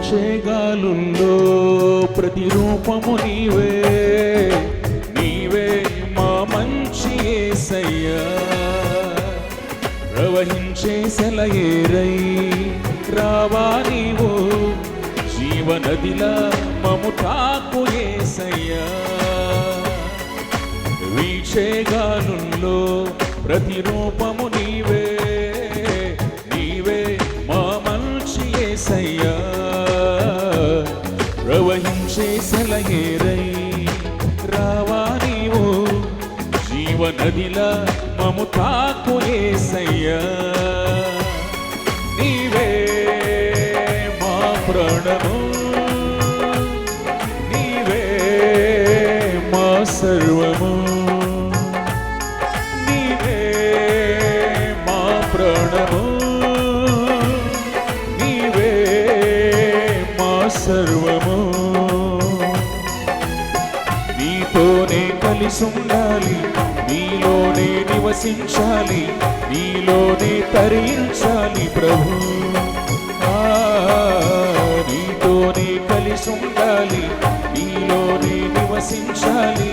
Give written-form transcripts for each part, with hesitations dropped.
వీచేగాలుల్లో ప్రతిరూపము నీవే, నీవే మా మంచి యేసయ్యా. ప్రవహించే సెలయేరై రావా నీవు, జీవనదిలా మము తాకు యేసయ్యా. వీచేగాలుల్లో ప్రతిరూపము నీవే, నీవే మా మంచి యేసయ్యా. ప్రవహించే సెలయేరై రావా నీవు, జీవనదిలా మము తాకు యేసయ్యా. నీవే మా ప్రాణము, నీవే మా సర్వము, నీవే మా ప్రాణము, నీవే మా సర్వము. నీతోనే కలిసుండాలి, నీలోనే నివసించాలి, నీలోనే తరించాలి ప్రభు. నీతోనే కలిసుండాలి, నీలోనే నివసించాలి,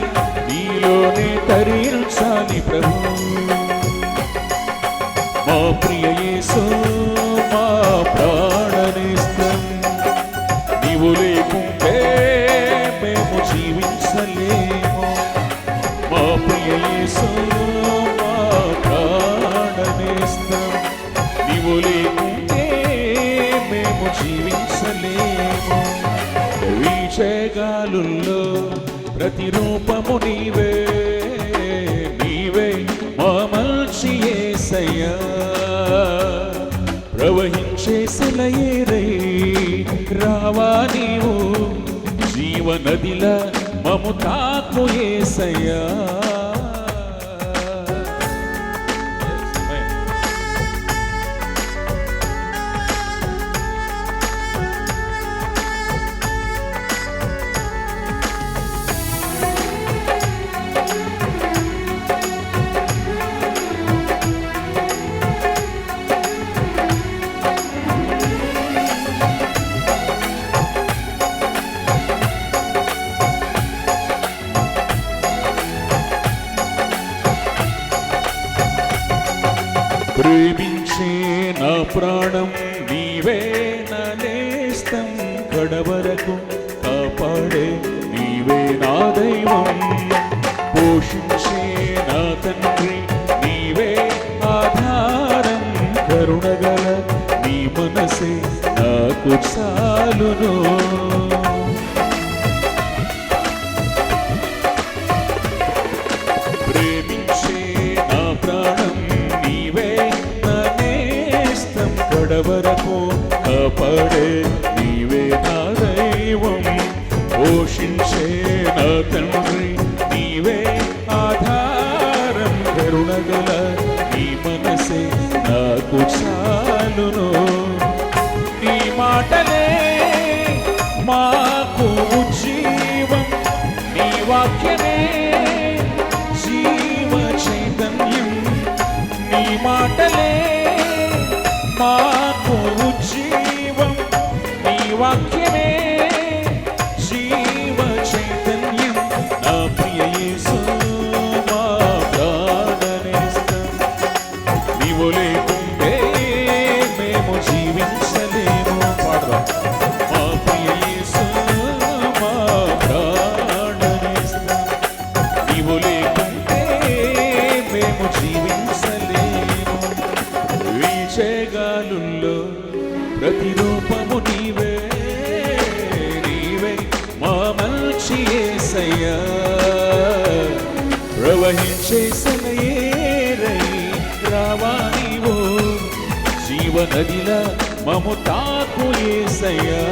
నీలోనే తరించాలి ప్రభు. మా ప్రియ యేసు మా ప్రాణనేస్తం, నీవు లేకుంటే మేము జీవించలేము. మా ప్రియ యేసు మా ప్రాణనేస్తం, నీవు లేకుంటే మేము జీవించలేము. వీచేగాలుల్లో ప్రతిరూపము నీవే, నీవే మా మంచి యేసయ్యా. ప్రవహించే సెలయేరై రావా నీవు, జీవనదిలా మము తాకు యేసయ్యా. ప్రేమించే నా ప్రాణం నీవే నా నేస్తం, కడవరకు కాపాడే నీవే నా దైవం. పోషించే నా తండ్రి నీవే ఆధారం, కరుణగల నీ మనసే నాకు చాలును. ప్రేమించే నా ప్రాణం కడవరకు కాపాడే నీవే నా దైవం. పోషించే నా తండ్రి నీవే ఆధారం, కరుణగల నీ మనసే నాకు చాలును. నీ మాటలే మాకు జీవం, నీ వాక్యమే జీవ చైతన్యం. నీ మాటలే మాకు జీవం, నీ వాక్యమే జీవ చైతన్యం. నా ప్రియ యేసు మా ప్రాణనేస్తం, నీవు లేకుంటే మేము జీవించలేము. పాడదాం. మా ప్రియ యేసు మా ప్రాణనేస్తం, నీవు లేకుంటే మేము జీవించలేము. వీచేగాలుల్లో ప్రతిరూపము నీవే, నీవే మా మంచి యేసయ్యా. ప్రవహించే సెలయేరై రావా నీవు, జీవనదిలా మము తాకు యేసయ్యా.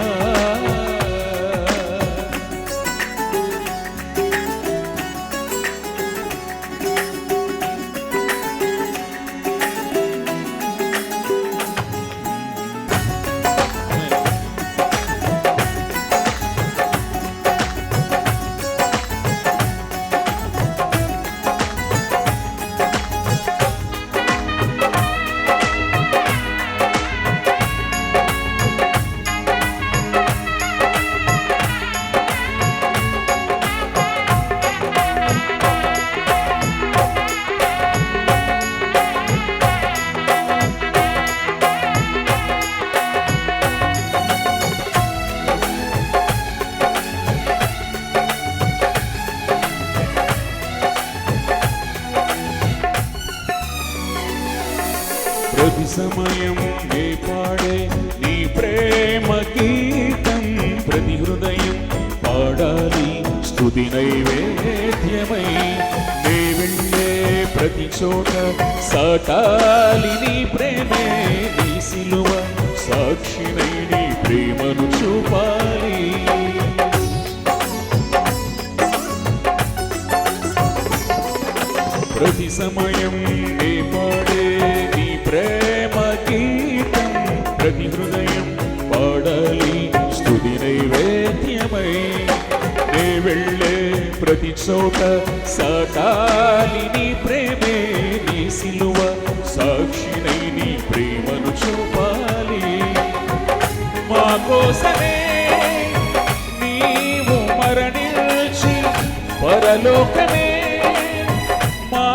సమయం నే పాడే నీ ప్రేమ గీతం ప్రతి హృదయం పాడాలి స్తుతి నైవేద్యమై నే వెళ్ళే ప్రతి చోట సాటాలి నీ ప్రేమే నీ సిలువ సాక్షినై నీ ప్రేమను చూపాలి ప్రతి సమయం నే పాడే నీ ప్రేమ గీతం ప్రతి హృదయం పాడాలి స్తుతి నైవేద్యమై నే వెళ్ళే ప్రతి చోట సాటాలి నీ ప్రేమే నీ సిలువ సాక్షినై నీ ప్రేమను చూపాలి మా కోసమే నీవు మరణించి పరలోకమే మా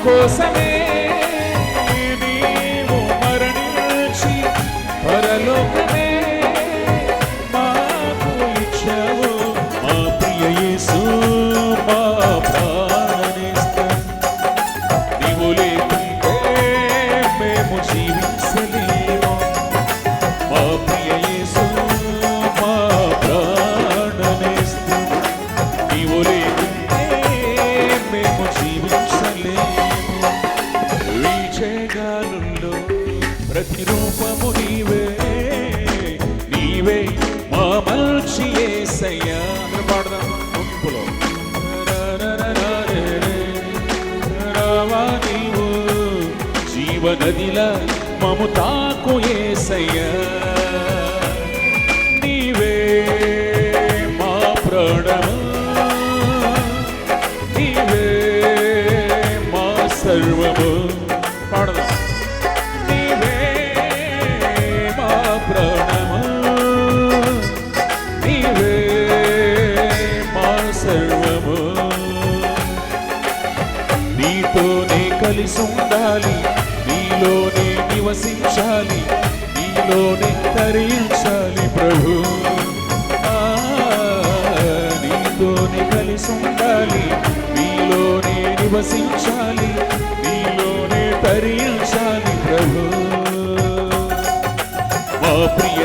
కోసమే నీవు మరణించి పరలోకమే మాకు ఇచ్చావు మా ప్రియ యేసు మా ప్రాణనేస్తం నీవు లేకుంటే మేము జీవించలేము మా ప్రియ యేసు మా ప్రాణనేస్తం నీవు లేకుంటే మేము జీవించలేము వీచేగాలుల్లో ప్రతిరూపము నీవే నీవే మా మంచి యేసయ్యా పాడదాం గుంపులో రావా నీవు జీవనదిలా మము తాకు యేసయ్యా నీవే మా ప్రాణము నీవే మా సర్వము పాడదాం నీవే మా ప్రాణము నీవే మా సర్వము నీతోనే కలిసి ఉండాలి నీలోనే నివసించాలి నీలోనే తరించాలి ప్రభు నీతోనే కలిసి ఉండాలి నీలోనే నివసించాలి నీలోనే తరించాలి ప్రభు మా ప్రియ